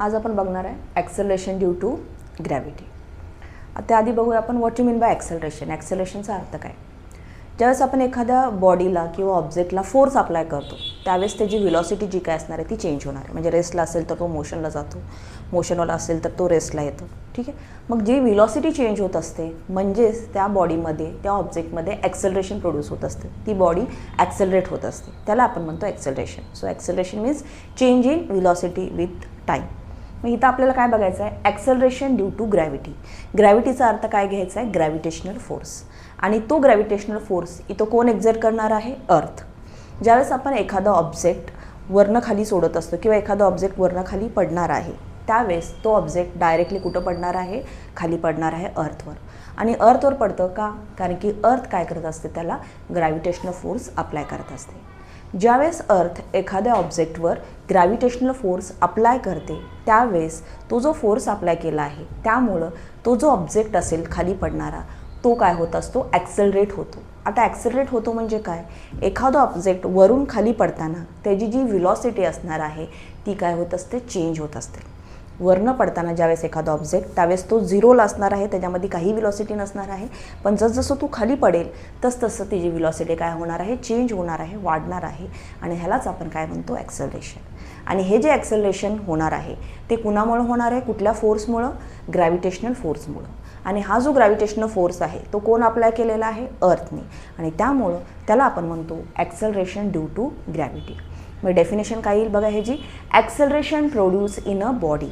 आज आपण बघणार आहे ॲक्सेलरेशन ड्यू टू ग्रॅव्हिटी. त्याआधी बघूया आपण what you mean by acceleration. ॲक्सेलरेशनचा अर्थ काय? ज्यावेळेस आपण एखाद्या बॉडीला किंवा ऑब्जेक्टला फोर्स अप्लाय करतो त्यावेळेस त्याची व्हेलॉसिटी जी काय असणार आहे ती चेंज होणार आहे. म्हणजे रेस्टला असेल तर तो मोशनला जातो, मोशनवाला असेल तर तो रेस्टला येतो. ठीक आहे. मग जी व्हेलॉसिटी चेंज होत असते म्हणजेच त्या बॉडीमध्ये त्या ऑब्जेक्टमध्ये ॲक्सेलरेशन प्रोड्यूस होत असते, ती बॉडी ॲक्सेलरेट होत असते, त्याला आपण म्हणतो acceleration. So acceleration means change in velocity with time. मग इथं आपल्याला काय बघायचं आहे? Acceleration due to gravity. ग्रॅव्हिटीचा अर्थ काय घ्यायचा आहे? Gravitational force. आणि तो ग्रॅव्हिटेशनल फोर्स इथं कोण एक्झर्ट करणार आहे? अर्थ. ज्यावेळेस आपण एखादा ऑब्जेक्ट वरनं खाली सोडत असतो किंवा एखादा ऑब्जेक्ट वरनं खाली पडणार आहे त्यावेळेस तो ऑब्जेक्ट डायरेक्टली कुठं पडणार आहे? खाली पडणार आहे अर्थवर. आणि अर्थवर पडतं का? कारण की अर्थ काय करत असते? त्याला ग्रॅव्हिटेशनल फोर्स अप्लाय करत असते. ज्यावेळेस अर्थ एखाद्या ऑब्जेक्टवर ग्रॅव्हिटेशनल फोर्स अप्लाय करते त्यावेळेस तो जो फोर्स अप्लाय केला आहे त्यामुळं तो जो ऑब्जेक्ट असेल खाली पडणारा तो काय होत असतो? ॲक्सेलरेट होतो. आता ॲक्सेलरेट होतो म्हणजे काय? एखादं ऑब्जेक्ट वरून खाली पडताना त्याची जी व्हेलॉसिटी असणार आहे ती काय होत असते? चेंज होत असते. वरनं पडताना ज्यावेळेस एखादा ऑब्जेक्ट त्यावेळेस तो झिरोला असणार आहे, त्याच्यामध्ये काही व्हेलॉसिटी नसणार आहे. पण जसजसं तू खाली पडेल तसतसं त्याची व्हेलॉसिटी काय होणार आहे? चेंज होणार आहे, वाढणार आहे. आणि ह्यालाच आपण काय म्हणतो? ॲक्सेलरेशन. आणि हे जे ॲक्सेलरेशन होणार आहे ते कुणामुळं होणार आहे? कुठल्या फोर्समुळं? ग्रॅव्हिटेशनल फोर्समुळं. आणि हा जो ग्रॅव्हिटेशनल फोर्स आहे तो कोण अप्लाय केलेला आहे? अर्थने. आणि त्यामुळं त्याला आपण म्हणतो ॲक्सेलरेशन ड्यू टू ग्रॅव्हिटी. मग डेफिनेशन काय येईल बघा ह्याची? Acceleration produce in a body.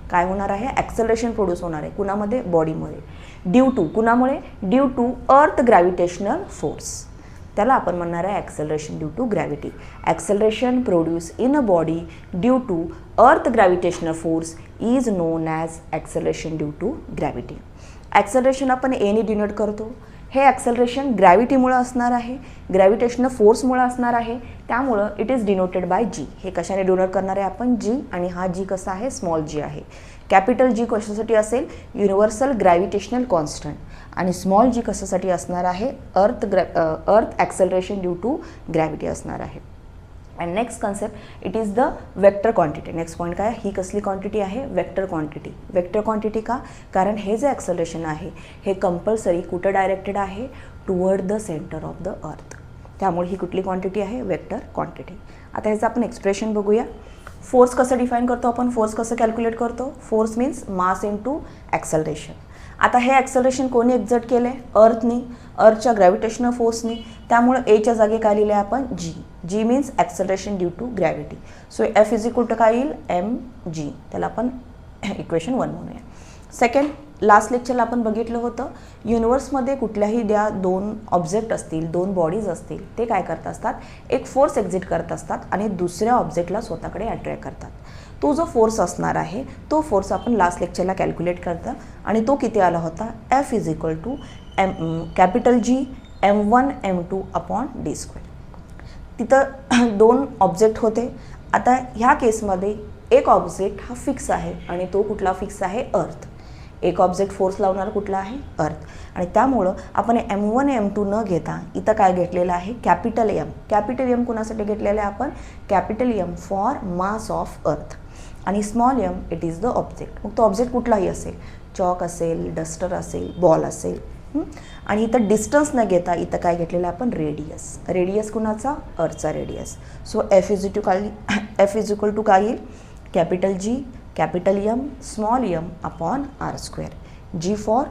काय होणार आहे? ॲक्सेलरेशन प्रोड्यूस होणार आहे कुणामध्ये? बॉडीमध्ये. ड्यू टू कुणामुळे? Due to earth gravitational force. त्याला आपण म्हणणार आहे acceleration due to gravity. Acceleration produce in a body due to earth gravitational force is known as acceleration due to gravity. Acceleration आपण एने डिनोट करतो. हे ॲक्सेलरेशन ग्रॅव्हिटीमुळं असणार आहे, ग्रॅव्हिटेशनल फोर्समुळं असणार आहे. त्यामुळं इट इज डिनोटेड बाय जी. हे कशाने डिनोट करणार आहे आपण? जी. आणि हा जी कसा आहे? स्मॉल जी आहे. कॅपिटल जी कशासाठी असेल? Universal gravitational constant. आणि स्मॉल जी कशासाठी असणार आहे? अर्थ ॲक्सेलरेशन ड्यू टू ग्रॅव्हिटी असणार आहे. And next concept it is the vector quantity. Next point काय? ही कसली क्वांटिटी आहे? Vector quantity. वेक्टर क्वांटिटी का? कारण हे जे ॲक्सेलरेशन आहे हे कंपल्सरी कुठं डायरेक्टेड आहे? Toward the centre of the अर्थ. त्यामुळे ही कुठली क्वांटिटी आहे? Vector quantity. आता ह्याचं आपण एक्सप्रेशन बघूया. फोर्स कसं डिफाईन करतो आपण? फोर्स कसं कॅल्क्युलेट करतो? Force means mass into acceleration. आता हे ॲक्सेलरेशन कोणी एक्झर्ट केलं आहे? अर्थनी, अर्थच्या ग्रॅव्हिटेशनल फोर्सनी. त्यामुळं एच्या जागी काय लिहिलं आहे आपण? G. G means acceleration due to gravity. So F is equal to काय येईल? M G. त्याला आपण इक्वेशन 1 म्हणूया. सेकंड, लास्ट लेक्चरला आपण बघितलं होतं युनिवर्समध्ये कुठल्याही द्या दोन ऑब्जेक्ट असतील, दोन बॉडीज असतील, ते काय करत असतात? एक फोर्स एक्झिट करत असतात आणि दुसऱ्या ऑब्जेक्टला स्वतःकडे अट्रॅक्ट करतात. तो जो फोर्स असणार आहे तो फोर्स आपण लास्ट लेक्चरला कॅल्क्युलेट करता आणि तो किती आला होता? F is equal to capital G M1 M2 upon D square. तिथं दोन ऑब्जेक्ट होते. आता ह्या केसमध्ये एक ऑब्जेक्ट हा फिक्स आहे आणि तो कुठला फिक्स आहे? अर्थ. एक ऑब्जेक्ट फोर्स लावणार कुठला आहे? अर्थ. आणि त्यामुळं आपण M1 M2 न घेता इथं काय घेतलेलं आहे? Capital M. कॅपिटल एम कुणासाठी घेतलेलं आहे आपण? Capital M for mass of earth. आणि small M it is the object. मग तो ऑब्जेक्ट कुठलाही असेल, चॉक असेल, डस्टर असेल, बॉल असेल. आणि इथं डिस्टन्स न घेता इथं काय घेतलेलं आहे आपण? रेडियस. रेडियस कुणाचा? अर्थचा radius. So F is equal to काय येईल? Capital G capital M small M upon R square. G for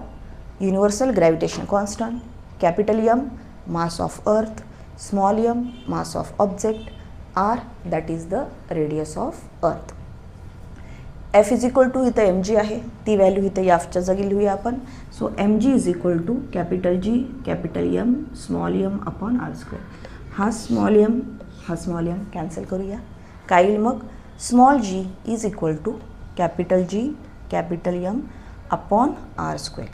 universal gravitation constant, capital M mass of earth, small M mass of object, R that is the radius of earth. F is equal to इथं M G आहे, ती value इथं याफच्या जागी लिहूया आपण. So M G is equal to capital G capital M small M upon R square. हा small M cancel करूया. काय येईल मग? Small G is equal to capital G capital M upon R square.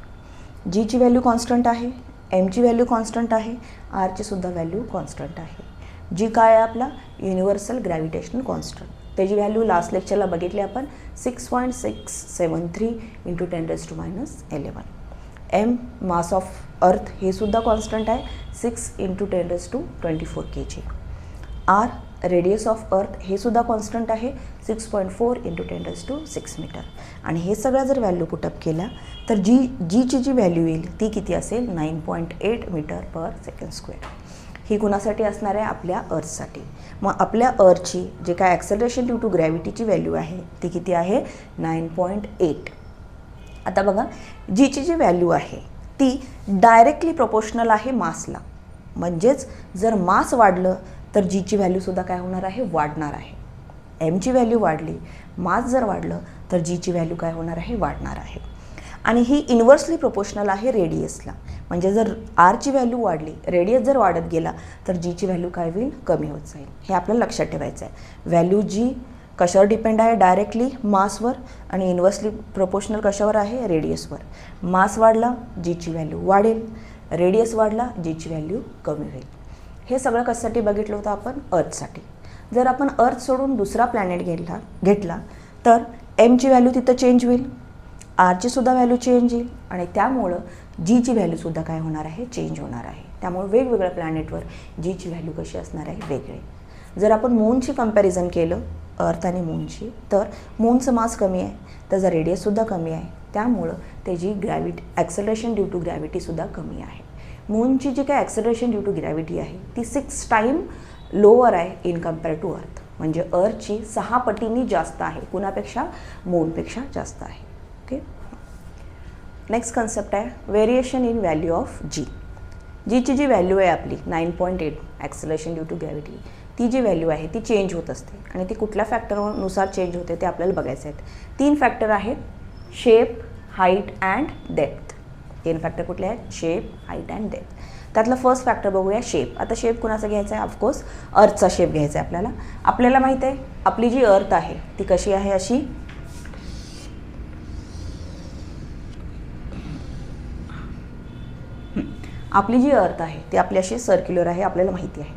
जीची व्हॅल्यू कॉन्स्टंट आहे, एमची value constant आहे, आरची सुद्धा व्हॅल्यू कॉन्स्टंट आहे. जी काय आहे आपला? Universal gravitational constant. त्याची व्हॅल्यू लास्ट लेक्चरला बघितली आपण 6.673 into 10⁻11. M mass of earth हे सुद्धा कॉन्स्टंट आहे 6 into 10⁻24 kg. R radius of earth हे सुद्धा कॉन्स्टंट आहे 6.4 × 10⁶ मीटर. आणि हे सगळं जर व्हॅल्यू पुटअप केल्या तर जीची जी व्हॅल्यू येईल ती किती असेल 9.8 मीटर पर सेकंड स्क्वेअर. ही कुणासाठी असणार आहे? आपल्या अर्थसाठी. मग आपल्या अर्थची जे काय ॲक्सेलरेशन ड्यू टू ग्रॅव्हिटीची व्हॅल्यू आहे ती किती आहे? 9.8. आता बघा, जीची जी व्हॅल्यू आहे ती डायरेक्टली प्रोपोर्शनल आहे मासला. म्हणजेच जर मास वाढलं तर जीची व्हॅल्यूसुद्धा काय होणार आहे? वाढणार आहे. एमची व्हॅल्यू वाढली, मास जर वाढलं तर जीची व्हॅल्यू काय होणार आहे? वाढणार आहे. आणि ही इन्व्हर्सली प्रोपोर्शनल आहे रेडियसला. म्हणजे जर आरची व्हॅल्यू वाढली, रेडियस जर वाढत गेला तर जीची व्हॅल्यू काय होईल? कमी होत जाईल. हे आपल्याला लक्षात ठेवायचं आहे. व्हॅल्यू जी कशावर डिपेंड आहे? डायरेक्टली मासवर. आणि इन्व्हर्सली प्रोपोर्शनल कशावर आहे? रेडियसवर. मास वाढला, जीची व्हॅल्यू वाढेल. रेडियस वाढला, जीची व्हॅल्यू कमी होईल. हे सगळं कशासाठी बघितलं होतं आपण? अर्थसाठी. जर आपण अर्थ सोडून दुसरा प्लॅनेट घेतला तर एमची व्हॅल्यू तिथं चेंज होईल, आरची सुद्धा व्हॅल्यू चेंज येईल आणि त्यामुळं जीची व्हॅल्यूसुद्धा काय होणार आहे? चेंज होणार आहे. त्यामुळे वेगवेगळ्या प्लॅनेटवर जीची व्हॅल्यू कशी असणार आहे? वेगळी. जर आपण मूनची कंपॅरिझन केलं अर्थ आणि मूनची तर मूनचं मास कमी आहे, त्याचा रेडियससुद्धा कमी आहे. त्यामुळं त्याची ॲक्सेलरेशन ड्यू टू ग्रॅव्हिटीसुद्धा कमी आहे. मूनची जी काय ॲक्सेलरेशन ड्यू टू ग्रॅव्हिटी आहे ती 6 टाइम लोअर आहे इन कम्पेअर टू अर्थ. म्हणजे अर्थची 6 पटींनी जास्त आहे. कुणापेक्षा? मूनपेक्षा जास्त आहे. ओके. नेक्स्ट कन्सेप्ट आहे व्हेरिएशन इन व्हॅल्यू ऑफ जी. जीची जी व्हॅल्यू आहे आपली 9.8 ॲक्सेलरेशन ड्यू टू ग्रॅव्हिटी, ती जी व्हॅल्यू आहे ती चेंज होत असते. आणि ती कुठल्या फॅक्टरनुसार चेंज होते ते आपल्याला बघायचं आहेत. 3 फॅक्टर आहेत: shape, height and depth. 3 factor कुठले आहेत? Shape, height and depth. त्यातलं फर्स्ट फॅक्टर बघूया, शेप. आता शेप कुणाचा घ्यायचा आहे? ऑफकोर्स अर्थचा शेप घ्यायचा आहे आपल्याला. आपल्याला माहीत आहे आपली जी अर्थ आहे ती कशी आहे? अशी आपली जी अर्थ आहे ती आपली अशी सर्क्युलर आहे, आपल्याला माहिती आहे.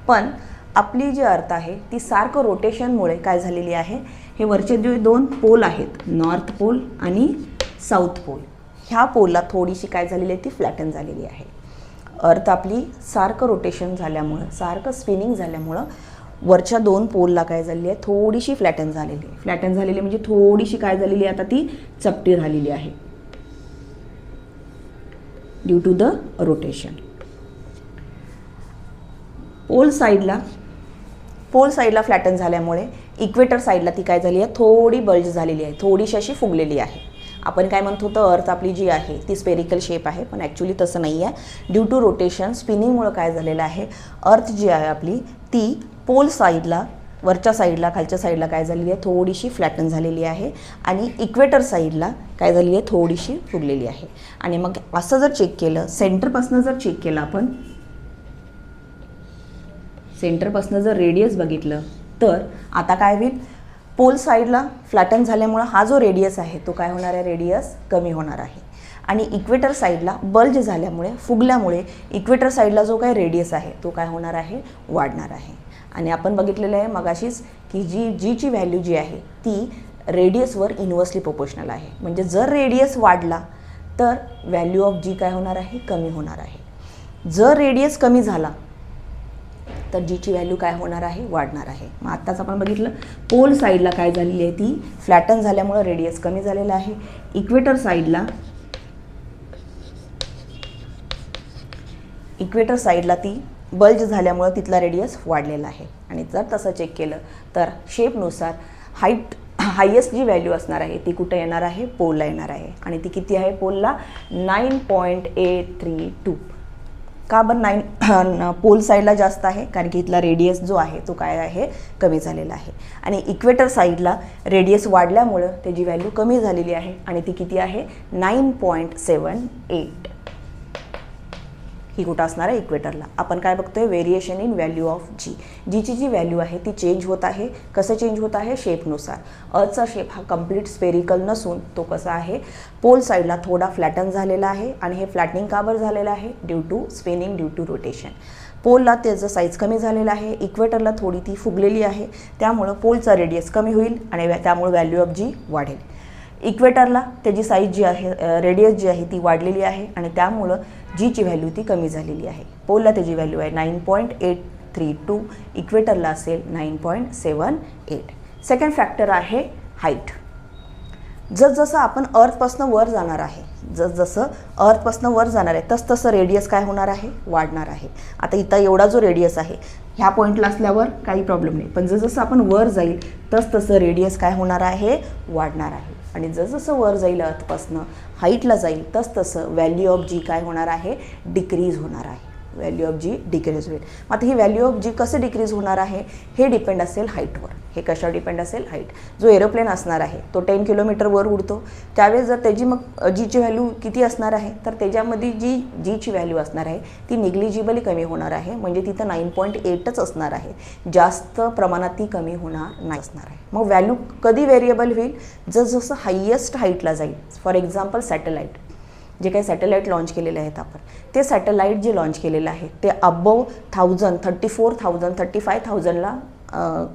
पण आपली जी अर्थ आहे ती सारखं रोटेशनमुळे काय झालेली आहे? हे वरचे जे 2 पोल आहेत, नॉर्थ पोल आणि साऊथ पोल, ह्या पोलला थोडीशी काय झालेली आहे? ती फ्लॅटन झालेली आहे. अर्थ आपली सारखं रोटेशन झाल्यामुळं, सारखं स्पिनिंग झाल्यामुळं वरच्या 2 पोलला काय झालेली आहे? थोडीशी फ्लॅटन झालेली आहे. फ्लॅटन झालेली म्हणजे थोडीशी काय झालेली आहे? आता ती चपटी झालेली आहे due to the rotation. Pole साईडला फ्लॅटन झाल्यामुळे इक्वेटर साईडला ती काय झाली आहे? थोडी बल्ज झालेली आहे, थोडीशी अशी फुगलेली आहे. आपण काय म्हणतो होतं अर्थ आपली जी आहे ती स्पेरिकल शेप आहे, पण ॲक्च्युली तसं नाही आहे. ड्यू टू रोटेशन स्पिनिंगमुळं काय झालेलं आहे? अर्थ जी आहे आपली ती पोल साईडला, वरच्या साईडला, खालच्या साईडला काय झालेली आहे? थोडीशी फ्लॅटन झालेली आहे. आणि इक्वेटर साईडला काय झालेली आहे? थोडीशी फुगलेली आहे. आणि मग असं जर चेक केलं, सेंटरपासून जर चेक केलं आपण, सेंटरपासून जर रेडियस बघितलं तर आता काय होईल? पोल साईडला फ्लॅटन झाल्यामुळं हा जो रेडियस आहे तो काय होणार आहे? रेडियस कमी होणार आहे. आणि इक्वेटर साईडला बल्ज झाल्यामुळे, फुगल्यामुळे इक्वेटर साईडला जो काय रेडियस आहे तो काय होणार आहे? वाढणार आहे. आणि आपण बघितलेलं आहे मगाशीच की जीची व्हॅल्यू जी आहे ती रेडियसवर इन्व्हर्सली प्रोपोर्शनल आहे. म्हणजे जर रेडियस वाढला तर व्हॅल्यू ऑफ जी काय होणार आहे? कमी होणार आहे. जर रेडियस कमी झाला तर जीची व्हॅल्यू काय होणार आहे? वाढणार आहे. मग आत्ताच आपण बघितलं पोल साईडला काय झालेली आहे? ती फ्लॅटन झाल्यामुळे रेडियस कमी झालेला आहे. इक्वेटर साईडला ती बल्ज झाल्यामुळं तिथला रेडियस वाढलेला आहे. आणि जर तसं चेक केलं तर शेपनुसार हायेस्ट जी व्हॅल्यू असणार आहे ती कुठे येणार आहे? पोलला येणार आहे. आणि ती किती आहे? पोलला 9.832. का बरं पोल साईडला जास्त आहे? कारण की इथला रेडियस जो आहे तो काय आहे? कमी झालेला आहे. आणि इक्वेटर साईडला रेडियस वाढल्यामुळं त्याची व्हॅल्यू कमी झालेली आहे आणि ती किती आहे? 9.78. ही कुठं असणार आहे? इक्वेटरला. आपण काय बघतोय? व्हेरिएशन इन व्हॅल्यू ऑफ जी. जीची जी व्हॅल्यू आहे ती चेंज होत आहे. कसं चेंज होत आहे? शेपनुसार. अर्थचा शेप हा कम्प्लीट स्पेरिकल नसून तो कसा आहे? पोल साईडला थोडा फ्लॅटन झालेला आहे. आणि हे फ्लॅटनिंग का बरं झालेलं आहे? Due to spinning, due to rotation. पोलला त्याचं साईज कमी झालेलं आहे, इक्वेटरला थोडी ती फुगलेली आहे. त्यामुळं पोलचा रेडियस कमी होईल आणि त्यामुळे व्हॅल्यू ऑफ जी वाढेल. इक्वेटरला त्याची साईज जी आहे, रेडियस जी आहे ती वाढलेली आहे आणि त्यामुळं जीची व्हॅल्यू ती कमी झालेली आहे. पोलला त्याची व्हॅल्यू आहे 9.8 9.32, इक्वेटरला असेल 9.78. सेकंड फॅक्टर आहे हाईट. जसजसं आपण अर्थपासून वर जाणार आहे, जसजसं अर्थपासून वर जाणार आहे तसतसं रेडियस काय होणार आहे, वाढणार आहे. आता इथं एवढा जो रेडियस आहे ह्या पॉईंटला असल्यावर काही प्रॉब्लेम नाही, पण जसजसं आपण वर जाईल तसतसं रेडियस काय होणार आहे, वाढणार आहे. आणि जसजसं वर जाईल अर्थपासून हाईटला जाईल तसतसं व्हॅल्यू ऑफ जी काय होणार आहे, डिक्रीज होणार आहे. व्हॅल्यू ऑफ जी डिक्रीज होईल. आता ही व्हॅल्यू ऑफ जी कसे डिक्रीज होणार आहे हे डिपेंड असेल हाईटवर. हे कशावर डिपेंड असेल, हाईट. जो एरोप्लेन असणार आहे तो 10 किलोमीटर वर उडतो, त्यावेळेस जर त्याची मग जीची व्हॅल्यू किती असणार आहे, तर त्याच्यामध्ये जीची व्हॅल्यू असणार आहे ती निग्लिजिबली कमी होणार आहे. म्हणजे तिथं 9.8च असणार आहे, जास्त प्रमाणात ती कमी होणार नाही असणार आहे. मग व्हॅल्यू कधी व्हेरिएबल होईल, जसजसं हायेस्ट हाईटला जाईल. फॉर एक्झाम्पल सॅटेलाईट, जे काही सॅटेलाईट लॉन्च केलेले आहेत आपण, ते सॅटेलाईट जे लॉन्च केलेलं आहे ते अबव 1000, 34,000, 35,000ला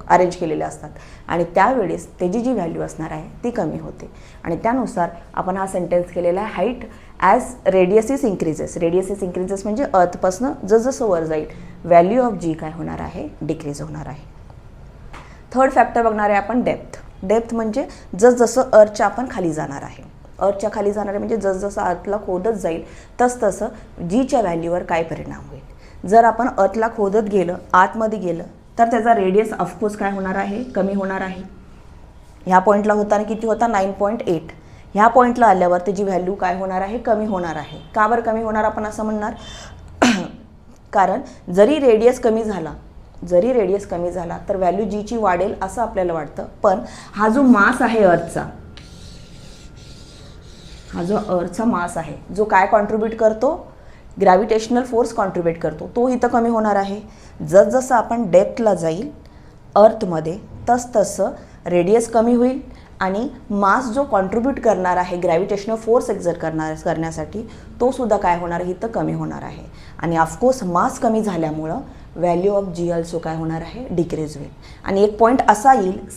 अरेंज केलेले असतात. आणि त्यावेळेस त्याची जी व्हॅल्यू असणार आहे ती कमी होते. आणि त्यानुसार आपण हा सेंटेन्स केलेला आहे, height as radius is increases. Radius is increases म्हणजे अर्थपासून जसजसं वर जाईल व्हॅल्यू ऑफ जी काय होणार आहे, डिक्रीज होणार आहे. थर्ड फॅक्टर बघणार आहे आपण डेप्थ. डेप्थ म्हणजे जसजसं अर्थच्या आपण खाली जाणार आहे, अर्थच्या खाली जाणार आहे म्हणजे जसजसं अर्थला खोदत जाईल तसतसं जीच्या व्हॅल्यूवर काय परिणाम होईल. जर आपण अर्थला खोदत गेलं, आतमध्ये गेलं, तर त्याचा रेडियस ऑफकोर्स काय होणार आहे, कमी होणार आहे. ह्या पॉईंटला होताना किती होता, 9.8. ह्या पॉईंटला आल्यावर त्याची व्हॅल्यू काय होणार आहे, कमी होणार आहे. का बरं कमी होणार आपण असं म्हणणार, कारण जरी रेडियस कमी झाला तर व्हॅल्यू जीची वाढेल असं आपल्याला वाटतं. पण हा जो मास आहे अर्थचा, हा जो अर्थचा मास आहे जो काय कॉन्ट्रीब्यूट करतो, ग्रॅव्हिटेशनल फोर्स कॉन्ट्रीब्यूट करतो, तो इथं कमी होणार आहे. जसजसं आपण डेप्थला जाईल अर्थमध्ये तसतसं रेडियस कमी होईल आणि मास जो कॉन्ट्रीब्यूट करणार आहे ग्रॅव्हिटेशनल फोर्स एक्झर्ट करण्यासाठी तो सुद्धा काय होणार आहे, इथं कमी होणार आहे. आणि ऑफकोर्स मास कमी झाल्यामुळं व्हॅल्यू ऑफ जी ऑल्सो काय होणार आहे, डिक्रीज होईल. आणि एक पॉईंट असा येईल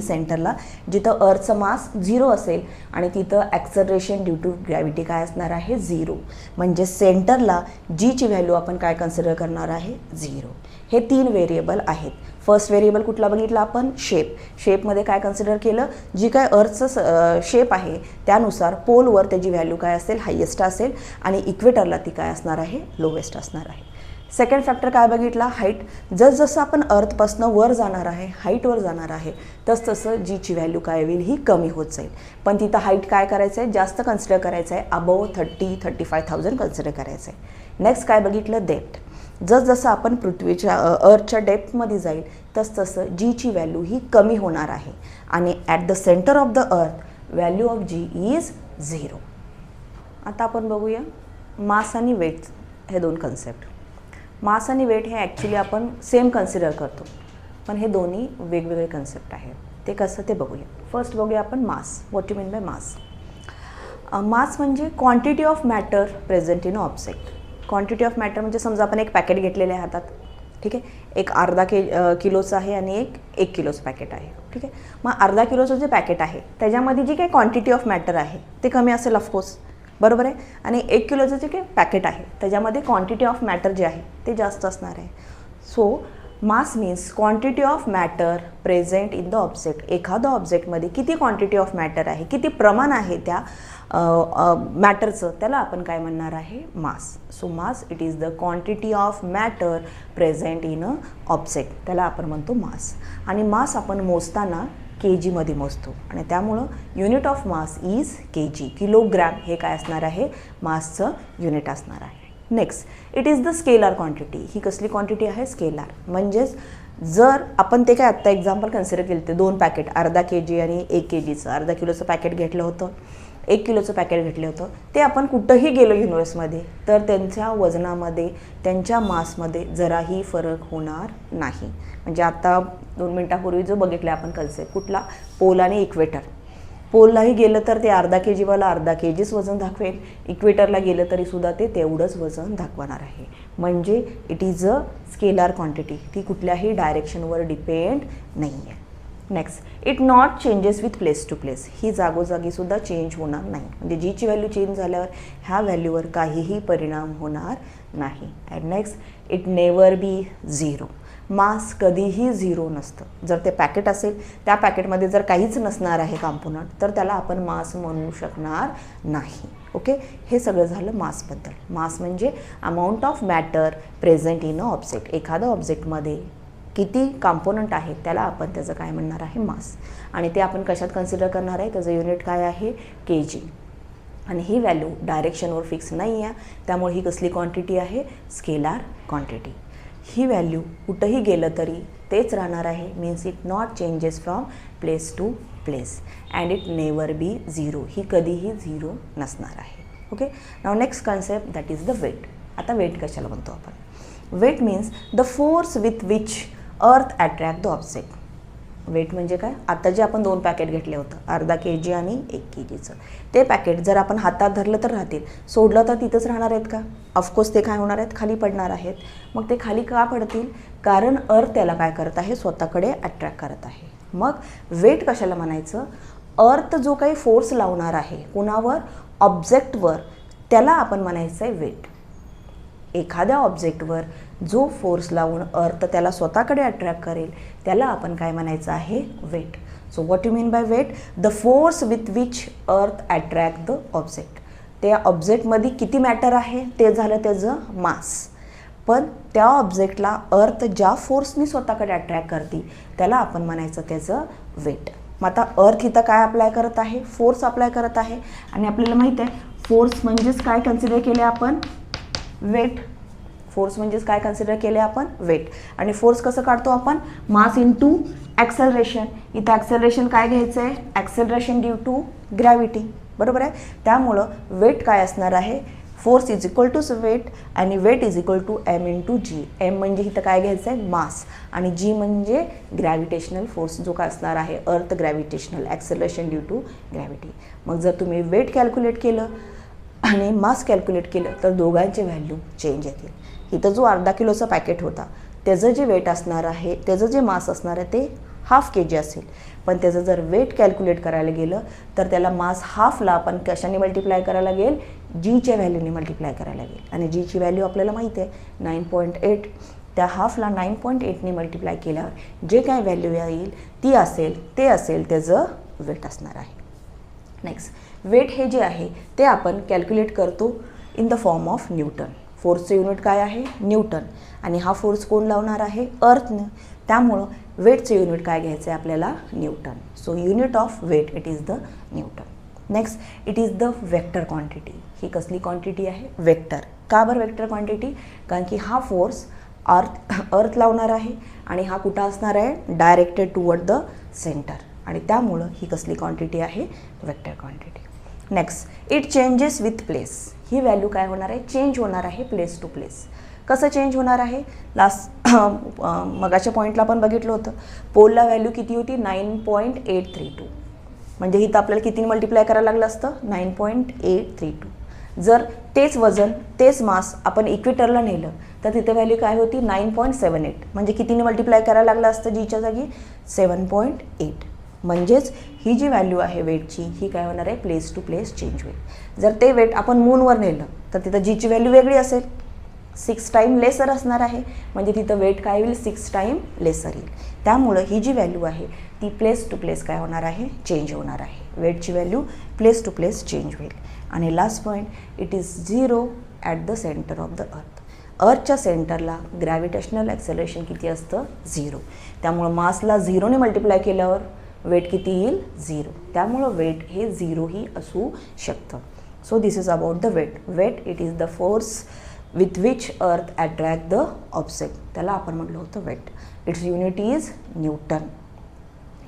सेंटरला, जिथं अर्थचं मास 0 असेल आणि तिथं ॲक्सलरेशन ड्यू टू ग्रॅव्हिटी काय असणार आहे, 0. म्हणजे सेंटरला जीची व्हॅल्यू आपण काय कन्सिडर करणार आहे, 0. हे 3 व्हेरिएबल आहेत. फर्स्ट व्हेरिएबल कुठला बघितला आपण, शेप. शेपमध्ये काय कन्सिडर केलं, जी काय अर्थचं शेप आहे त्यानुसार पोलवर त्याची व्हॅल्यू काय असेल, हायेस्ट असेल आणि इक्वेटरला ती काय असणार आहे, लोवेस्ट असणार आहे. सेकंड फॅक्टर काय बघितला, हाईट. जसजसं आपण अर्थपासून वर जाणार आहे, हाईटवर जाणार आहे तसतसं जीची व्हॅल्यू काय होईल, ही कमी होत जाईल. पण तिथं हाईट काय करायचं आहे, जास्त कन्सिडर करायचं आहे, अबव 35,000 कन्सिडर करायचं आहे. नेक्स्ट काय बघितलं, डेप्थ. जसजसं आपण पृथ्वीच्या अर्थच्या डेप्थमध्ये जाईल तसतसं जीची व्हॅल्यू ही कमी होणार आहे. आणि at the centre of the earth value of G is 0. आता आपण बघूया मास आणि वेट हे 2 कन्सेप्ट. मास आणि वेट हे ॲक्च्युली आपण सेम कन्सिडर करतो, पण हे दोन्ही वेगवेगळे कन्सेप्ट आहेत. ते कसं ते बघूया. फर्स्ट बघूया आपण mass. What you mean by mass. Mass म्हणजे quantity of matter present in object. Quantity of matter म्हणजे समजा आपण एक पॅकेट घेतलेले आहे हातात, ठीक आहे, एक अर्धा किलोचं आहे आणि एक 1 किलोचं पॅकेट आहे, ठीक आहे. मग अर्धा किलोचं जे पॅकेट आहे त्याच्यामध्ये जी काही क्वांटिटी ऑफ मॅटर आहे ते कमी असेल ऑफकोर्स, बरोबर आहे. आणि 1 किलोचं जे काही पॅकेट आहे त्याच्यामध्ये क्वांटिटी ऑफ मॅटर जे आहे ते जास्त असणार आहे. So mass means quantity of matter present in the object. एखाद्या ऑब्जेक्टमध्ये किती क्वांटिटी ऑफ मॅटर आहे, किती प्रमाण आहे त्या मॅटरचं, त्याला आपण काय म्हणणार आहे, mass. So mass it is the quantity of matter present in a object, त्याला आपण म्हणतो मास. आणि मास आपण मोजताना kg मध्ये मोजतो आणि त्यामुळं unit of mass is kg. Kilogram हे काय असणार आहे, मासचं युनिट असणार आहे. Next it is the scalar quantity. ही कसली क्वांटिटी आहे, स्केलर. म्हणजेच जर आपण ते काय आत्ता एक्झाम्पल कन्सिडर केलं ते 2 पॅकेट, अर्धा kg आणि 1 kgचं, अर्धा किलोचं पॅकेट घेतलं होतं, 1 किलोचं पॅकेट घेतलं होतं, ते आपण कुठंही गेलो युनिवर्समध्ये तर त्यांच्या वजनामध्ये, त्यांच्या मासमध्ये जराही फरक होणार नाही. म्हणजे आता 2 मिनिटापूर्वी जो बघितला आपण कन्सेप्ट कुठला, पोल आणि इक्वेटर. पोललाही गेलं तर ते अर्धा kgवाला अर्धा kgच वजन दाखवेल, इक्वेटरला गेलं तरीसुद्धा ते तेवढंच वजन दाखवणार आहे. म्हणजे it is a scalar quantity. ती कुठल्याही डायरेक्शनवर डिपेंड नाही आहे. Next, it not changes with place to place. ही जागोजागीसुद्धा चेंज होणार नाही. म्हणजे जीची व्हॅल्यू चेंज झाल्यावर ह्या व्हॅल्यूवर काहीही परिणाम होणार नाही. And next, it never be zero. Mass कधीही झिरो नसतं. जर ते पॅकेट असेल, त्या पॅकेटमध्ये जर काहीच नसणार आहे कॉम्पोनंट, तर त्याला आपण मास म्हणू शकणार नाही. ओके, हे सगळं झालं मासबद्दल. मास म्हणजे amount of matter present in a object. एखाद्या ऑब्जेक्टमध्ये किती कॉम्पोनंट आहेत त्याला आपण त्याचं काय म्हणणार आहे, मास. आणि ते आपण कशात कन्सिडर करणार आहे, त्याचं युनिट काय आहे, kg. आणि ही व्हॅल्यू डायरेक्शनवर फिक्स नाही आहे, त्यामुळे ही कसली क्वांटिटी आहे, स्केलार क्वांटिटी. ही व्हॅल्यू कुठंही गेलं तरी तेच राहणार आहे. Means it not changes from place to place and it never be zero. ही कधीही झिरो नसणार आहे. Okay, now next concept that is the weight. आता वेट कशाला म्हणतो आपण, weight means the force with which earth attract the object. Weight म्हणजे काय, आता जे आपण 2 पॅकेट घेतले होतं, अर्धा kg आणि 1 kgचं, ते पॅकेट जर आपण हातात धरलं तर राहतील, सोडलं तर तिथंच राहणार आहेत का, ऑफकोर्स ते काय होणार आहेत, खाली पडणार आहेत. मग ते खाली का पडतील, कारण अर्थ त्याला काय करत आहे, स्वतःकडे अट्रॅक्ट करत आहे. मग वेट कशाला म्हणायचं, अर्थ जो काही फोर्स लावणार आहे कुणावर, ऑब्जेक्टवर, त्याला आपण म्हणायचं आहे वेट. एखाद्या ऑब्जेक्टवर जो फोर्स लावून अर्थ त्याला स्वतःकडे अट्रॅक्ट करेल त्याला आपण काय म्हणायचं आहे, weight. So what you mean by weight, the force with which earth attract the object. त्या ऑब्जेक्टमध्ये किती मॅटर आहे ते झालं त्याचं मास. पण त्या ऑब्जेक्टला अर्थ ज्या फोर्सनी स्वतःकडे अट्रॅक्ट करते त्याला आपण म्हणायचं त्याचं वेट. मग आता अर्थ इथं काय अप्लाय करत आहे, फोर्स अप्लाय करत आहे. आणि आपल्याला माहीत आहे फोर्स म्हणजेच काय कन्सिडर केले आपण, वेट. फोर्स म्हणजेच काय कन्सिडर केले आपण, वेट. आणि फोर्स कसं काढतो आपण, मास इंटू ॲक्सेलरेशन. इथं ॲक्सेलरेशन काय घ्यायचं आहे, ॲक्सेलरेशन ड्यू टू ग्रॅव्हिटी. बरोबर आहे. त्यामुळं वेट काय असणार आहे, force is equal to weight आणि weight is equal to M into G. M म्हणजे इथं काय घ्यायचं आहे, मास, आणि जी म्हणजे ग्रॅव्हिटेशनल फोर्स जो काय असणार आहे, earth gravitational acceleration due to gravity. मग जर तुम्ही वेट कॅल्क्युलेट केलं आणि मास कॅल्क्युलेट केलं तर दोघांचे व्हॅल्यू चेंज येतील. इथं जो अर्धा किलोचा पॅकेट होता त्याचं जे वेट असणार आहे, त्याचं जे मास असणार आहे ते ½ kg असेल. पण त्याचं जर वेट कॅल्क्युलेट करायला गेलं तर त्याला मास हाफला आपण कशाने मल्टिप्लाय करायला लागेल, जीच्या व्हॅल्यूने मल्टिप्लाय करायला लागेल. आणि जीची व्हॅल्यू आपल्याला माहिती आहे 9.8. त्या हाफला 9.8ने मल्टिप्लाय केल्यावर जे काय व्हॅल्यू येईल ती असेल, ते असेल त्याचं वेट असणार आहे. नेक्स्ट, वेट हे जे आहे ते आपण कॅल्क्युलेट करतो in the form of newton. फोर्सचं युनिट काय आहे, न्यूटन. आणि हा फोर्स कोण लावणार आहे, अर्थनं. त्यामुळं वेटचं युनिट काय घ्यायचं आहे आपल्याला, newton. So unit of weight it is the newton. Next, it is the vector quantity. ही कसली क्वांटिटी आहे, वेक्टर. का बरं वेक्टर क्वांटिटी, कारण की हा फोर्स अर्थ लावणार आहे आणि हा कुठं असणार आहे, डायरेक्टेड टुवर्ड द सेंटर. आणि त्यामुळं ही कसली क्वांटिटी आहे, vector quantity. Next, it changes with place. He value काय होणार आहे, चेंज होणार आहे प्लेस टू प्लेस. कसं चेंज होणार आहे, लास्ट मगाच्या पॉईंटला आपण बघितलं होतं, पोलला व्हॅल्यू किती होती, 9.832. म्हणजे इथं आपल्याला कितीने मल्टिप्लाय करायला लागलं असतं, 9.832. जर तेच वजन, तेच मास आपण इक्वेटरला नेलं तर तिथे व्हॅल्यू काय होती, 9.78. म्हणजे कितीने मल्टिप्लाय करायला लागलं असतं जीच्या जागी, 7.8. म्हणजेच ही जी व्हॅल्यू आहे वेटची ही काय होणार आहे, प्लेस टू प्लेस चेंज होईल. जर ते वेट आपण मूनवर नेलं तर तिथं जीची व्हॅल्यू वेगळी असेल, 6 टाईम लेसर असणार आहे. म्हणजे तिथं वेट काय होईल, 6 टाईम लेसर येईल. त्यामुळं ही जी व्हॅल्यू आहे ती प्लेस टू प्लेस काय होणार आहे, चेंज होणार आहे. वेटची value place to place change होईल. आणि last point, it is zero at the centre of the earth. अर्थच्या सेंटरला ग्रॅव्हिटेशनल ॲक्सेलरेशन किती असतं, 0. त्यामुळं मासला 0ने मल्टिप्लाय केल्यावर वेट किती येईल, 0. त्यामुळं वेट हे 0 ही असू शकतं. So this is about the weight. Weight it is the force with which earth attract the object. त्याला आपण म्हटलं होतं weight. It's unit is newton.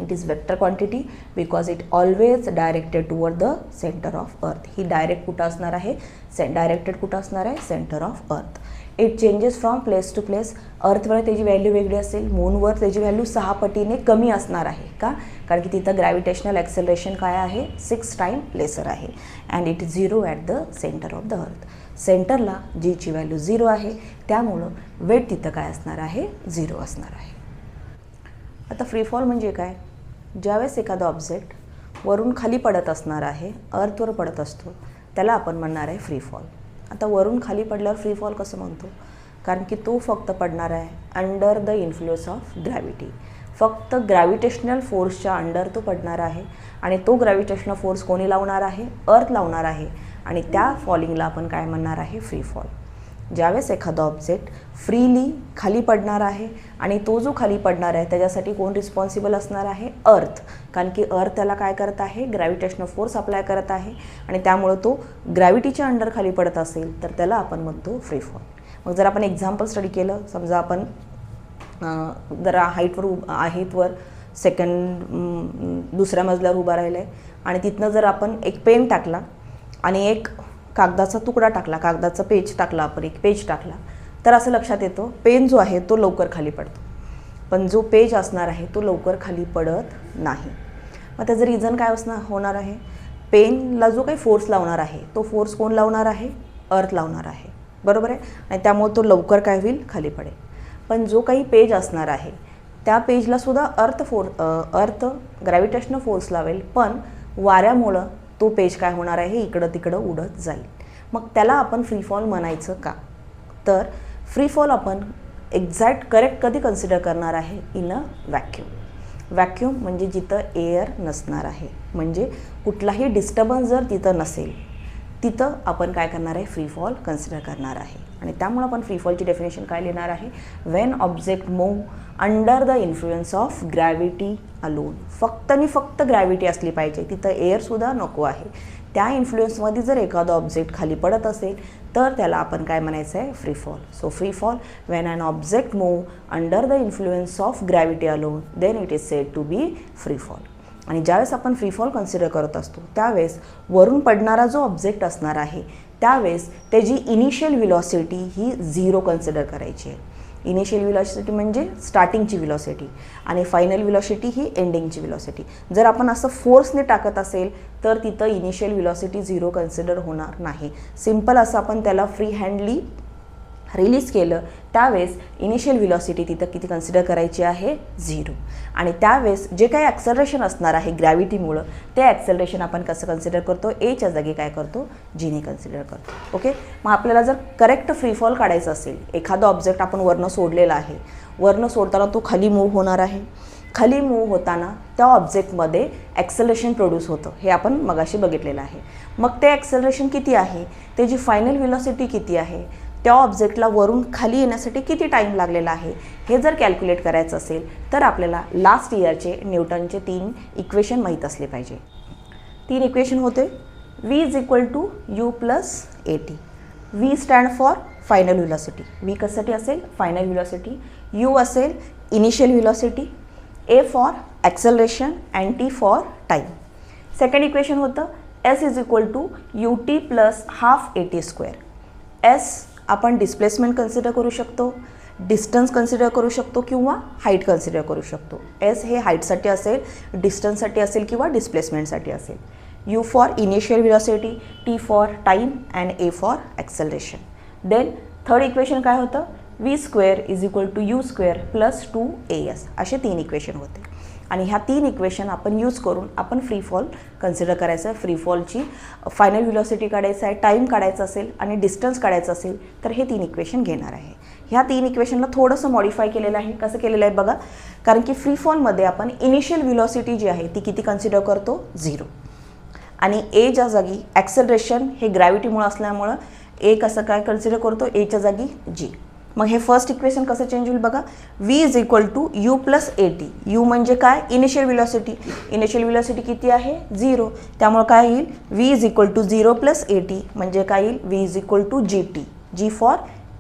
It is vector quantity because it always directed toward the centre of earth. ही direct कुठं असणार आहे, directed कुठं असणार आहे, centre of earth. It changes from place to place. अर्थवर त्याची व्हॅल्यू वेगळी असेल, मूनवर त्याची व्हॅल्यू 6 पटीने कमी असणार आहे. का, कारण की तिथं ग्रॅव्हिटेशनल ॲक्सेलरेशन काय आहे, 6 टाईम लेसर आहे. And it is 0 at the centre of the अर्थ. सेंटरला जीची व्हॅल्यू 0 आहे, त्यामुळं वेट तिथं काय असणार आहे, 0 असणार आहे. आता फ्रीफॉल म्हणजे काय, ज्यावेळेस एखादा ऑब्जेक्ट वरून खाली पडत असणार आहे, अर्थवर पडत असतो, त्याला आपण म्हणणार आहे फ्री फॉल. आता वरून खाली पडल्यावर फ्री फॉल कसं म्हणतो? कारण की तो फक्त पडणार आहे under the influence of gravity. फक्त ग्रॅव्हिटेशनल फोर्सच्या अंडर तो पडणार आहे आणि तो ग्रॅव्हिटेशनल फोर्स कोणी लावणार आहे? अर्थ लावणार आहे आणि त्या फॉलिंगला आपण काय म्हणणार आहे? Free fall. ज्यावेळेस एखादा ऑब्जेक्ट फ्रीली खाली पडणार आहे आणि तो जो खाली पडणार आहे त्याच्यासाठी कोण रिस्पॉन्सिबल असणार आहे? अर्थ. कारण की अर्थ त्याला काय करत आहे? ग्रॅव्हिटेशनल फोर्स अप्लाय करत आहे आणि त्यामुळं तो ग्रॅव्हिटीच्या अंडर खाली पडत असेल तर त्याला आपण म्हणतो फ्री फॉल. मग जर आपण एक्झाम्पल स्टडी केलं, समजा आपण जरा हाईटवर दुसऱ्या मजल्यावर उभा राहिला आहे आणि तिथनं जर आपण एक पेन टाकला आणि एक कागदाचा तुकडा टाकला, कागदाचं पेज टाकला, आपण एक पेज टाकला, तर असं लक्षात येतं पेन जो आहे तो लवकर खाली पडतो, पण जो पेज असणार आहे तो लवकर खाली पडत नाही. मग त्याचं रिझन काय होणार आहे? पेनला जो काही फोर्स लावणार आहे तो फोर्स कोण लावणार आहे? अर्थ लावणार आहे, बरोबर आहे. आणि त्यामुळे तो लवकर काय होईल? खाली पडेल. पण जो काही पेज असणार आहे त्या पेजला सुद्धा अर्थ ग्रॅव्हिटेशनल फोर्स लावेल, पण वाऱ्यामुळं तो पेज काय होणार आहे? इकडं तिकडं उडत जाईल. मग त्याला आपण फ्री फॉल म्हणायचं का? तर फ्री फॉल आपण एक्झॅक्ट करेक्ट कधी कन्सिडर करणार आहे? In a vacuum. व्हॅक्यूम म्हणजे जिथं एअर नसणार आहे, म्हणजे कुठलाही डिस्टर्बन्स जर तिथं नसेल तिथं आपण काय करणार आहे? फ्री फॉल कन्सिडर करणार आहे. आणि त्यामुळे आपण फ्री फॉलची डेफिनेशन काय लिहिणार आहे? When object move under the influence of gravity alone. फक्त आणि फक्त ग्रॅव्हिटी असली पाहिजे, तिथं एअरसुद्धा नको आहे. त्या इन्फ्लुएन्समध्ये जर एखादा ऑब्जेक्ट खाली पडत असेल तर त्याला आपण काय म्हणायचं आहे? Free fall. So free fall when an object move under the influence of gravity alone then it is said to be free fall. आणि ज्यावेळेस आपण फ्री फॉल कन्सिडर करत असतो त्यावेळेस वरून पडणारा जो ऑब्जेक्ट असणार आहे त्यावेळेस त्याची इनिशियल व्हेलॉसिटी ही 0 कन्सिडर करायची आहे. इनिशियल व्हेलॉसिटी म्हणजे स्टार्टिंगची व्हेलॉसिटी आणि फायनल व्हेलॉसिटी ही एंडिंगची व्हेलॉसिटी. जर आपण असं फोर्सने टाकत असेल तर तिथं इनिशियल व्हेलॉसिटी 0 कन्सिडर होणार नाही. सिम्पल असं आपण त्याला फ्री हँडली रिलीज केलं त्यावेळेस इनिशियल व्हेलॉसिटी तिथं किती कन्सिडर करायची आहे? 0. आणि त्यावेळेस जे काही ॲक्सेलरेशन असणार आहे ग्रॅव्हिटीमुळं ते ॲक्सेलरेशन आपण कसं कन्सिडर करतो? एच्या जागी काय करतो? जीने कन्सिडर करतो. ओके. मग आपल्याला जर करेक्ट फ्री फॉल काढायचं असेल, एखादा ऑब्जेक्ट आपण वरनं सोडलेला आहे, वरनं सोडताना तो खाली मूव्ह होणार आहे, खाली मूव्ह होताना त्या ऑब्जेक्टमध्ये ॲक्सेलरेशन प्रोड्यूस होतं, हे आपण मगाशी बघितलेलं आहे. मग ते ॲक्सेलरेशन किती आहे? त्याची फायनल व्हेलॉसिटी किती आहे? त्या ऑब्जेक्टला वरून खाली येण्यासाठी किती टाईम लागलेला आहे? हे जर कॅल्क्युलेट करायचं असेल तर आपल्याला लास्ट इयरचे न्यूटनचे 3 इक्वेशन माहीत असले पाहिजे. 3 इक्वेशन होते V is equal to U plus AT. V stand for final velocity. V कशासाठी असेल? Final velocity. U असेल initial velocity. A for acceleration and T for time. Second equation होतं S is equal to UT plus half AT square. S आपण displacement consider करू शकतो, distance consider करू शकतो किंवा हाईट कन्सिडर करू शकतो. एस हे हाईटसाठी असेल, डिस्टन्ससाठी असेल किंवा डिस्प्लेसमेंटसाठी असेल. U for initial velocity, T for time and A for acceleration. Then third equation काय होतं? V square is equal to U square plus 2AS. असे 3 इक्वेशन होते आणि ह्या 3 इक्वेशन आपण यूज करून आपण फ्री फॉल कन्सिडर करायचं आहे. फ्री फॉलची फायनल व्हेलॉसिटी काढायचं आहे, टाईम काढायचं असेल आणि डिस्टन्स काढायचं असेल तर हे 3 इक्वेशन घेणार आहे. ह्या 3 इक्वेशनला थोडंसं मॉडिफाय केलेलं आहे. कसं केलेलं आहे बघा. कारण की फ्री फॉलमध्ये आपण इनिशियल व्हेलॉसिटी जी आहे ती किती कन्सिडर करतो? 0. आणि एच्या जागी ॲक्सेलरेशन हे ग्रॅव्हिटीमुळं असल्यामुळं ए कसं काय कन्सिडर करतो? एच्या जागी जी. मग हे फर्स्ट इक्वेशन कसं चेंज होईल बघा. V is equal to U plus AT. U म्हणजे काय? Initial velocity. इनिशियल व्हेलॉसिटी किती आहे? 0. त्यामुळे काय येईल? V is equal to 0 plus AT म्हणजे काय येईल? V is equal to GT. G for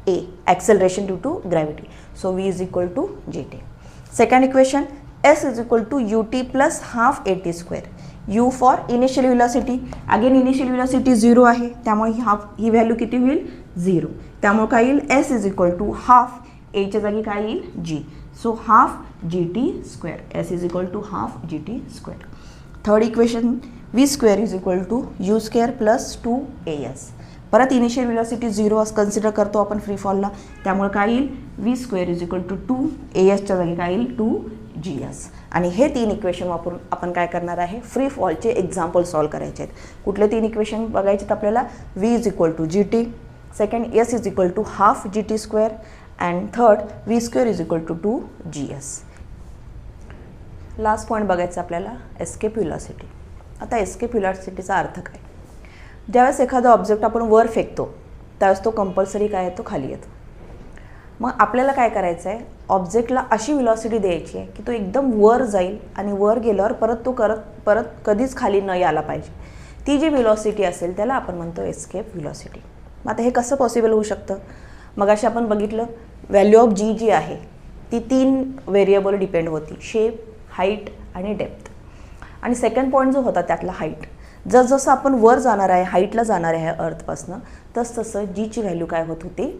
A, acceleration due to gravity. So V is equal to GT. Second equation S is equal to UT plus half AT square. U for initial velocity. Again initial velocity 0 आहे त्यामुळे ही value किती होईल? 0. त्यामुळे काय येईल? S is equal to half एच्या जागी काय येईल? G. So half GT square. S is equal to half GT square. Third equation V square is equal to U square plus 2AS. परत इनिशियल व्हेलॉसिटी 0 कन्सिडर करतो आपण free फॉलला त्यामुळे काय येईल? V square is equal to 2ASच्या जागी काय येईल? 2 GS. आणि हे 3 इक्वेशन वापरून आपण काय करणार आहे, फ्री फॉलचे एक्झाम्पल सॉल्व करायचे आहेत. कुठले 3 इक्वेशन बघायचे आहेत आपल्याला, V = GT, second S = half GT² and third V² = 2 GS. Last point बघायचं आपल्याला, एस्केप व्हेलॉसिटी. आता एस्केप व्हेलॉसिटीचा अर्थ काय, ज्यावेळेस एखादा ऑब्जेक्ट आपण वर फेकतो त्यावेळेस तो कंपल्सरी काय येतो, खाली येतो. मग आपल्याला काय करायचं आहे, ऑब्जेक्टला अशी व्हेलॉसिटी द्यायची आहे की तो एकदम वर जाईल आणि वर गेल्यावर परत कधीच खाली न यायला पाहिजे. ती जी व्हेलॉसिटी असेल त्याला आपण म्हणतो एस्केप व्हेलॉसिटी. मग आता हे कसं पॉसिबल होऊ शकतं, मग अशी आपण बघितलं व्हॅल्यू ऑफ G जी आहे ती 3 व्हेरिएबल डिपेंड होती, शेप, हाईट आणि डेप्थ. आणि सेकंड पॉईंट जो होता त्यातला हाईट, जसं आपण वर जाणार आहे, हाईटला जाणार आहे अर्थपासनं, तसं Gची व्हॅल्यू काय होत होती,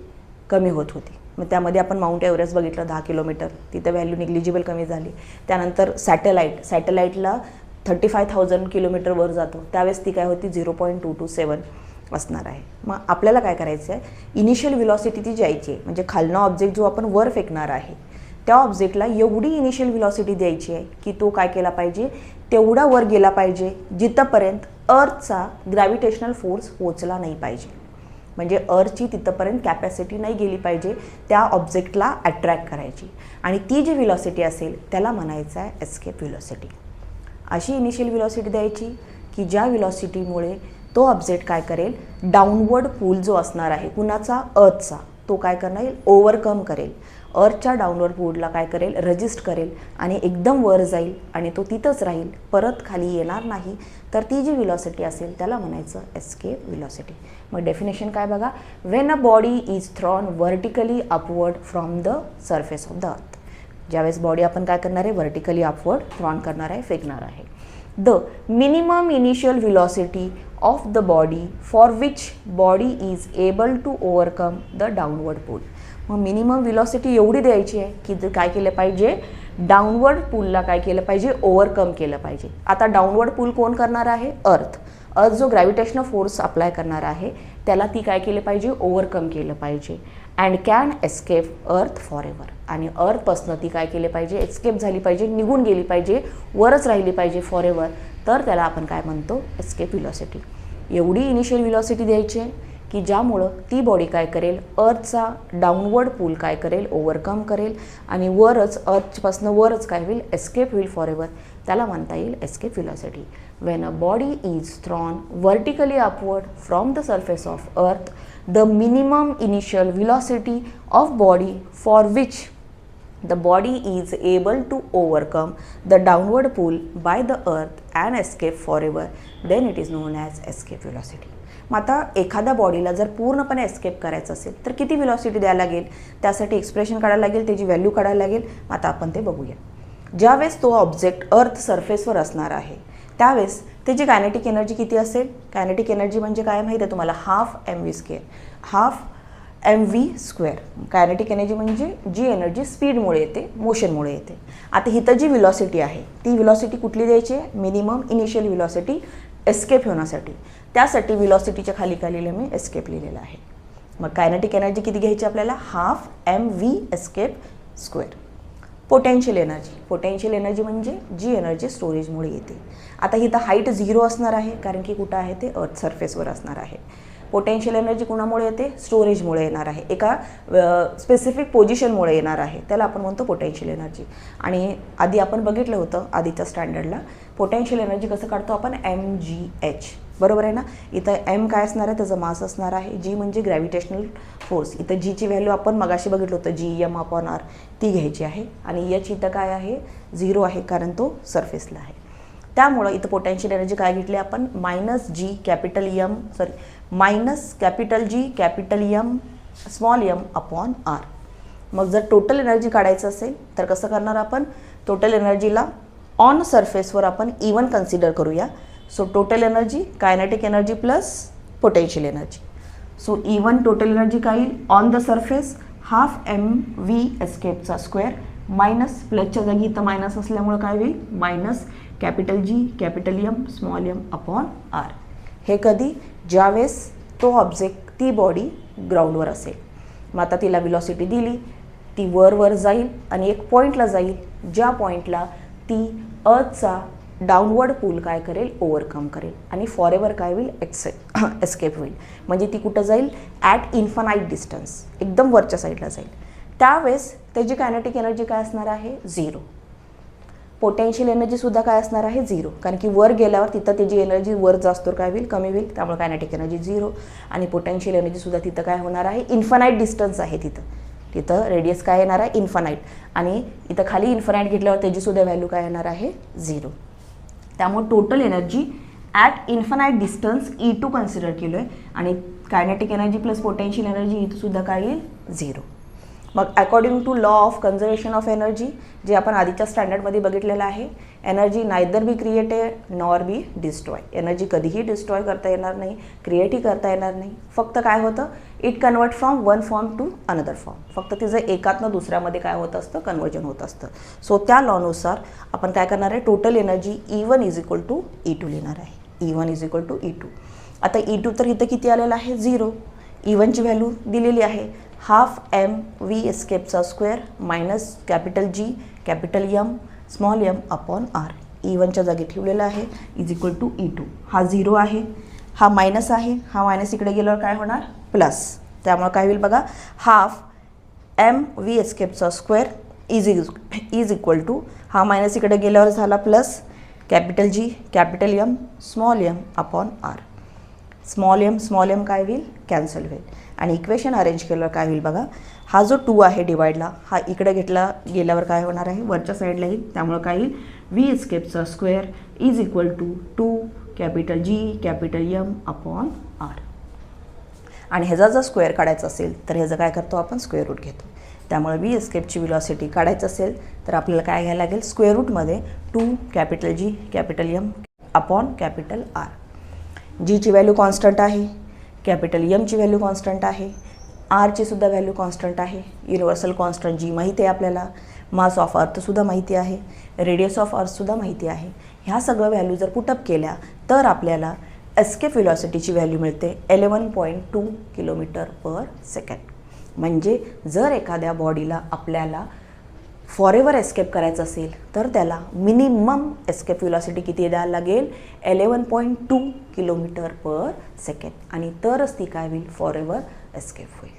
कमी होत होती. मग त्यामध्ये आपण माउंट एव्हरेस्ट बघितलं 10 किलोमीटर, तिथं व्हॅल्यू निग्लिजिबल कमी झाली. त्यानंतर सॅटेलाईटला 35,000 किलोमीटर वर जातो त्यावेळेस ती काय होती 0.227 असणार आहे. मग आपल्याला काय करायचं आहे, इनिशियल व्हेलॉसिटी ती जायची आहे, म्हणजे खालनं ऑब्जेक्ट जो आपण वर फेकणार आहे त्या ऑब्जेक्टला एवढी इनिशियल व्हेलॉसिटी द्यायची आहे की तो काय केला पाहिजे, तेवढा वर गेला पाहिजे जिथंपर्यंत अर्थचा ग्रॅव्हिटेशनल फोर्स पोचला नाही पाहिजे. म्हणजे अर्थची तिथंपर्यंत कॅपॅसिटी नाही गेली पाहिजे त्या ऑब्जेक्टला अट्रॅक्ट करायची. आणि ती जी व्हेलॉसिटी असेल त्याला म्हणायचं आहे एस्केप व्हेलॉसिटी. अशी इनिशियल व्हेलॉसिटी द्यायची की ज्या व्हेलॉसिटीमुळे तो ऑब्जेक्ट काय करेल, डाऊनवर्ड पूल जो असणार आहे कुणाचा, अर्थचा, तो काय करणार येईल, ओव्हरकम करेल. अर्थच्या डाऊनवर्ड पूलला काय करेल, रजिस्ट करेल आणि एकदम वर जाईल आणि तो तिथंच राहील, परत खाली येणार नाही. तर ती जी व्हेलॉसिटी असेल त्याला म्हणायचं एस्केप व्हेलॉसिटी. मग डेफिनेशन काय बघा, when a body is thrown vertically upward from the surface of the अर्थ. ज्यावेळेस बॉडी आपण काय करणार आहे, व्हर्टिकली अपवर्ड थ्रॉन करणार आहे, फेकणार आहे. The minimum initial velocity of the body for which body is able to overcome the downward pull. मग मिनिमम व्हेलॉसिटी एवढी द्यायची आहे की काय केलं पाहिजे, डाऊनवर्ड पूलला काय केलं पाहिजे, ओव्हरकम केलं पाहिजे. आता डाऊनवर्ड पूल कोण करणार आहे, अर्थ जो ग्रॅव्हिटेशनल फोर्स अप्लाय करणार आहे त्याला ती काय केलं पाहिजे, ओव्हरकम केलं पाहिजे. And can escape earth for ever. आणि अर्थपासनं ती काय केली पाहिजे, एस्केप झाली पाहिजे, निघून गेली पाहिजे, वरच राहिली पाहिजे फॉर एव्हर. तर त्याला आपण काय म्हणतो, एस्केप व्हेलॉसिटी. एवढी इनिशियल व्हेलॉसिटी द्यायची आहे की ज्यामुळं ती बॉडी काय करेल, अर्थचा डाऊनवर्ड पूल काय करेल, ओव्हरकम करेल आणि वरच अर्थपासनं वरच काय होईल, एस्केप होईल फॉर एव्हर. त्याला म्हणता येईल escape velocity. When a body is thrown vertically upward from the surface of earth, the minimum initial velocity of body for which the body is able to overcome the downward pull by the earth and escape forever, then it is known as escape velocity. मग आता एखाद्या बॉडीला जर पूर्णपणे escape करायचं असेल तर किती व्हेलॉसिटी द्यायला लागेल, त्यासाठी एक्सप्रेशन काढायला लागेल, त्याची व्हॅल्यू काढायला लागेल. आता आपण ते बघूया. ज्यावेळेस तो ऑब्जेक्ट अर्थ सरफेसवर असणार आहे त्यावेळेस त्याची कायनेटिक एनर्जी किती असेल, कायनेटिक एनर्जी म्हणजे काय माहीत आहे तुम्हाला, half mv², half mv². Kinetic energy म्हणजे जी एनर्जी स्पीडमुळे येते, मोशनमुळे येते. आता हिथं जी व्हेलॉसिटी आहे ती व्हेलॉसिटी कुठली द्यायची आहे, मिनिमम इनिशियल व्हेलॉसिटी एस्केप होण्यासाठी. त्यासाठी व्हेलॉसिटीच्या खाली काय लिहिलं मी, एस्केप लिहिलेलं आहे. मग कायनेटिक एनर्जी किती घ्यायची आपल्याला, half mv escape². Potential energy म्हणजे जी एनर्जी स्टोरेजमुळे येते. आता हिथं हाईट 0 असणार आहे कारण की कुठं आहे ते अर्थ सरफेसवर असणार आहे. पोटेन्शियल एनर्जी कुणामुळे येते, स्टोरेजमुळे येणार आहे, एका स्पेसिफिक पोझिशनमुळे येणार आहे, त्याला आपण म्हणतो पोटेन्शियल एनर्जी. आणि आधी आपण बघितलं होतं आधीच्या स्टँडर्डला पोटेन्शियल एनर्जी कसं काढतो आपण, mgh, बरोबर आहे ना. इथं m काय असणार आहे, त्याचं मास असणार आहे. g म्हणजे ग्रॅव्हिटेशनल फोर्स. इथं जीची व्हॅल्यू आपण मगाशी बघितलं होतं, Gm/r ती घ्यायची आहे. आणि h इथं काय आहे, 0 आहे कारण तो सरफेसला आहे. त्यामुळं इथं पोटेन्शियल एनर्जी काय घेतली आपण, -G capital G capital M small m/r. मग जर टोटल एनर्जी काढायचं असेल तर कसं करणार आपण, टोटल एनर्जीला ऑन सरफेसवर आपण इवन कन्सिडर करूया. So total energy kinetic energy plus potential energy. So even total energy काय येईल, on the surface half mv एस्केपचा स्क्वेअर मायनस प्लसच्या जागी इथं मायनस असल्यामुळं काय होईल, minus capital G capital M small m/r. हे कधी, ज्यावेळेस तो ऑब्जेक्ट ती बॉडी ग्राउंडवर असेल. मग आता तिला व्हेलॉसिटी दिली, ती वर जाईल आणि एक पॉईंटला जाईल, ज्या पॉईंटला ती अर्थचा डाऊनवर्ड पूल काय करेल, ओव्हरकम करेल आणि फॉरेवर काय होईल, एस्केप होईल. म्हणजे ती कुठं जाईल, ॲट इन्फानाईट डिस्टन्स, एकदम वरच्या साईडला जाईल. त्यावेळेस त्याची कायनेटिक एनर्जी काय असणार आहे, 0. पोटेन्शियल एनर्जीसुद्धा काय असणार आहे, 0. कारण की वर गेल्यावर तिथं त्याची एनर्जी वर जास्त काय होईल, कमी होईल. त्यामुळे कायनेटिक एनर्जी 0 आणि पोटेन्शियल एनर्जीसुद्धा तिथं काय होणार आहे, इन्फानाईट डिस्टन्स आहे तिथं रेडियस काय येणार आहे, इन्फानाईट. आणि इथं खाली इन्फानाईट घेतल्यावर त्याचीसुद्धा व्हॅल्यू काय येणार आहे, 0. त्यामुळे total energy at infinite distance E2 consider केलं आहे आणि kinetic energy plus potential energy इथंसुद्धा काय येईल, 0. मग according to law of conservation of energy, जे आपण आधीच्या स्टँडर्डमध्ये बघितलेलं आहे, energy neither be created nor be destroy. Energy कधीही डिस्ट्रॉय करता येणार नाही, क्रिएटही करता येणार नाही. फक्त काय होतं, it convert from one form to another form. फक्त तिचं एकातनं दुसऱ्यामध्ये काय होत असतं, कन्वर्जन होत असतं. सो त्या लॉनुसार आपण काय करणार आहे, total energy E1 is equal to E2 लिहिणार आहे. E1 is equal to E2. आता E2 तर इथं किती आलेलं आहे, 0. E1ची व्हॅल्यू दिलेली आहे, हाफ mv एस्केपचा square minus capital G capital M small m upon R. E1च्या जागी ठेवलेला आहे इज इक्वल टू E2. हा 0 आहे, हा मायनस आहे, हा मायनस इकडे गेल्यावर काय होणार, प्लस. त्यामुळे काय होईल बघा, हाफ mv एस्केपचा स्क्वेअर इज इक्वल टू, हा मायनस इकडे गेल्यावर झाला plus, capital G capital M small m upon R. Small m काय होईल, कॅन्सल होईल. आणि इक्वेशन अरेंज केल्यावर काय होईल बघा, हा जो 2 आहे डिवाइडला, हा इकडे घेतला गेल्यावर काय होणार आहे, वरच्या साईडला येईल. त्यामुळे काय येईल, v एस्केपचा square is equal to 2 capital G capital M upon R. आणि ह्याचा जर स्क्वेअर काढायचा असेल तर ह्याचं काय करतो आपण, स्क्वेअर रूट घेतो. त्यामुळे v एस्केपची व्हेलॉसिटी काढायचं असेल तर आपल्याला काय घ्यायला लागेल, स्क्वेअर रूटमध्ये 2 capital G capital M upon capital R. जीची व्हॅल्यू कॉन्स्टंट आहे, कॅपिटल Mची व्हॅल्यू कॉन्स्टंट आहे, आरची सुद्धा व्हॅल्यू कॉन्स्टंट आहे. युनिव्हर्सल कॉन्स्टंट जी माहिती आहे आपल्याला, मास ऑफ अर्थसुद्धा माहिती आहे, रेडियस ऑफ अर्थसुद्धा माहिती आहे. ह्या सगळं व्हॅल्यू जर पुटअप केल्या तर आपल्याला एस्केप व्हेलॉसिटीची व्हॅल्यू मिळते 11.2 किलोमीटर पर सेकंड. म्हणजे जर एखाद्या बॉडीला आपल्याला फॉरेवर एस्केप करायचं असेल तर त्याला मिनिमम एस्केप व्हेलॉसिटी किती द्यायला लागेल, 11.2 किलोमीटर पर सेकंड. आणि तरच ती काय होईल, फॉरेवर एस्केप होईल.